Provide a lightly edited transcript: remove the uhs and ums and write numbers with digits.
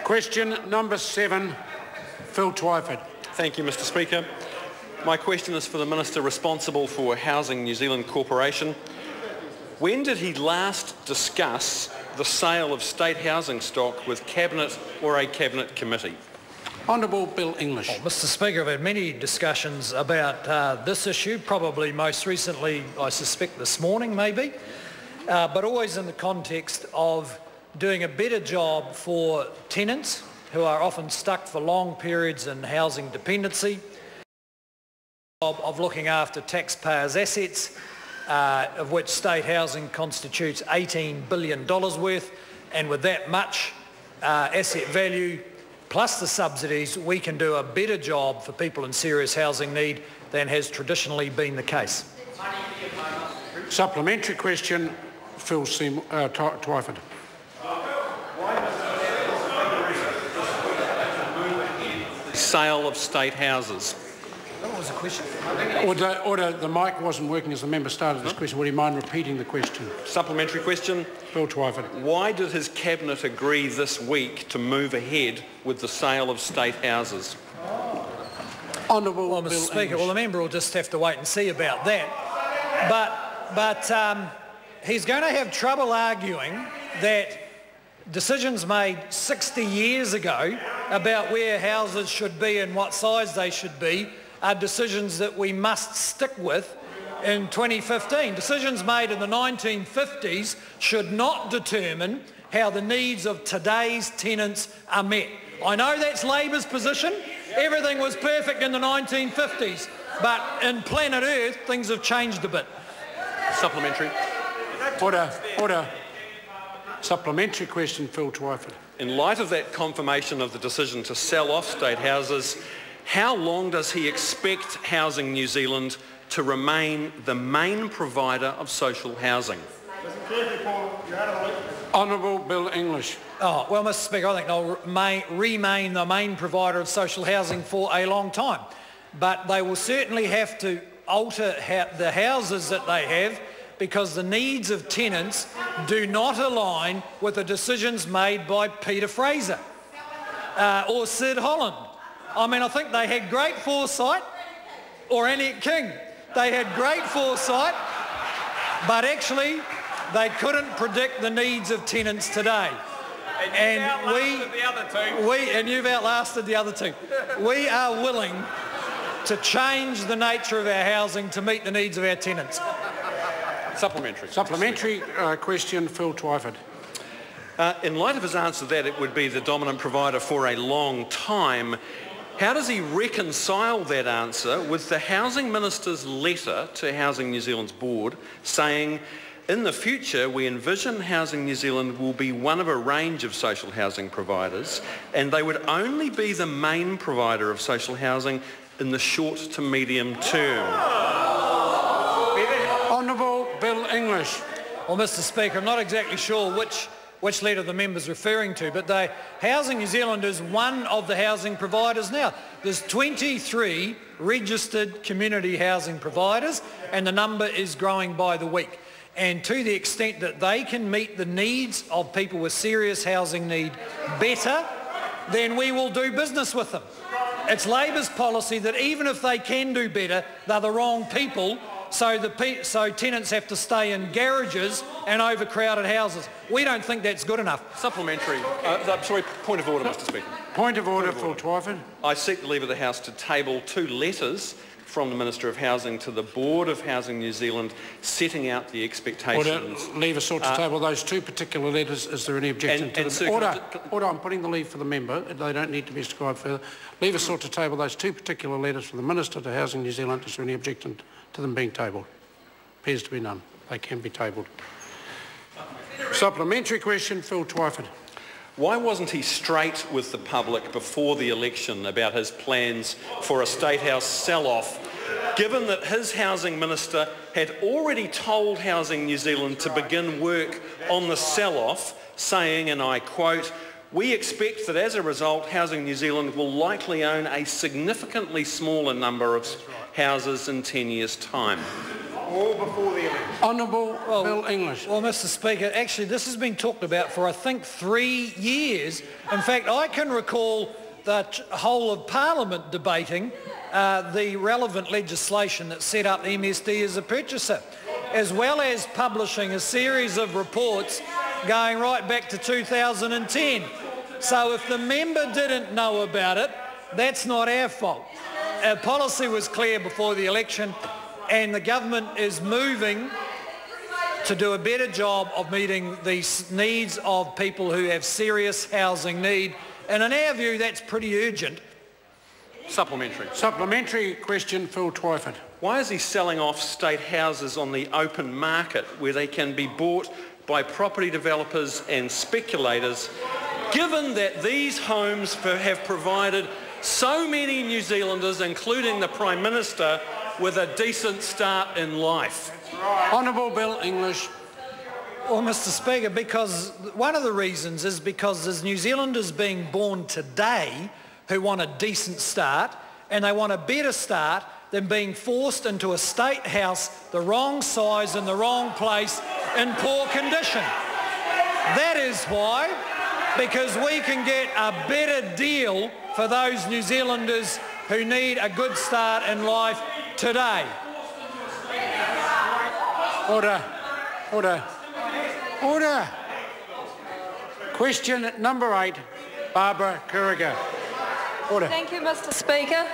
Question number 7, Phil Twyford. Thank you, Mr Speaker. My question is for the Minister responsible for Housing New Zealand Corporation. When did he last discuss the sale of state housing stock with Cabinet or a Cabinet committee? Honourable Bill English. Well, Mr Speaker, I've had many discussions about this issue, probably most recently, I suspect this morning maybe, but always in the context of doing a better job for tenants who are often stuck for long periods in housing dependency, of looking after taxpayers' assets, of which state housing constitutes $18 billion worth, and with that much asset value plus the subsidies, we can do a better job for people in serious housing need than has traditionally been the case. Supplementary question, Phil Twyford. Sale of state houses. What was the question? Order, the mic wasn't working as the member started this question. Would you mind repeating the question? Supplementary question. Phil Twyford. Why did his Cabinet agree this week to move ahead with the sale of state houses? Honourable Well, Mr Speaker, English. well, the member will just have to wait and see about that. But he's going to have trouble arguing that decisions made 60 years ago about where houses should be and what size they should be are decisions that we must stick with in 2015. Decisions made in the 1950s should not determine how the needs of today's tenants are met. I know that's Labor's position. Everything was perfect in the 1950s, but in planet Earth, things have changed a bit. Supplementary. Order. Supplementary question, Phil Twyford. In light of that confirmation of the decision to sell off state houses, how long does he expect Housing New Zealand to remain the main provider of social housing? Honourable Bill English. Oh, well, Mr Speaker, I think they'll remain the main provider of social housing for a long time. But they will certainly have to alter the houses that they have because the needs of tenants do not align with the decisions made by Peter Fraser or Sid Holland. I mean, I think they had great foresight, or Annette King. They had great foresight, but actually they couldn't predict the needs of tenants today. And you've outlasted the other two. We are willing to change the nature of our housing to meet the needs of our tenants. Supplementary question, Phil Twyford. In light of his answer that it would be the dominant provider for a long time, how does he reconcile that answer with the Housing Minister's letter to Housing New Zealand's board saying, in the future we envision Housing New Zealand will be one of a range of social housing providers and they would only be the main provider of social housing in the short to medium term? Honourable Bill English. Well, Mr Speaker, I'm not exactly sure which letter the member's referring to, but Housing New Zealand is one of the housing providers now. There's 23 registered community housing providers and the number is growing by the week. And to the extent that they can meet the needs of people with serious housing need better, then we will do business with them. It's Labor's policy that even if they can do better, they're the wrong people, so tenants have to stay in garages and overcrowded houses. We don't think that's good enough. Supplementary. Point of order, Mr Speaker. Point of order, Phil Twyford. I seek the leave of the House to table 2 letters from the Minister of Housing to the Board of Housing New Zealand setting out the expectations. Order, leave us to table those 2 particular letters. Is there any objection to them? Order, I'm putting the leave for the member. They don't need to be described further. Leave us to table those 2 particular letters from the Minister to Housing New Zealand. Is there any objection to them being tabled? Appears to be none. They can be tabled. Supplementary question, Phil Twyford. Why wasn't he straight with the public before the election about his plans for a State House sell-off, given that his Housing Minister had already told Housing New Zealand to begin work on the sell-off, saying, and I quote, "We expect that as a result, Housing New Zealand will likely own a significantly smaller number of houses in 10 years' time." Or before the election. Honourable Bill English. Well, Mr Speaker, actually this has been talked about for I think 3 years. In fact, I can recall the whole of Parliament debating the relevant legislation that set up the MSD as a purchaser, as well as publishing a series of reports going right back to 2010. So if the member didn't know about it, that's not our fault. Our policy was clear before the election, and the government is moving to do a better job of meeting the needs of people who have serious housing need, and in our view that's pretty urgent. Supplementary. Supplementary question, Phil Twyford. Why is he selling off state houses on the open market where they can be bought by property developers and speculators, given that these homes have provided so many New Zealanders, including the Prime Minister, with a decent start in life? Honourable Bill English. Well, Mr Speaker, because one of the reasons is because there's New Zealanders being born today who want a decent start, and they want a better start than being forced into a state house the wrong size in the wrong place in poor condition. That is why, because we can get a better deal for those New Zealanders who need a good start in life today. Order. Order. Order. Question number 8, Barbara Kuriga. Order. Thank you, Mr Speaker.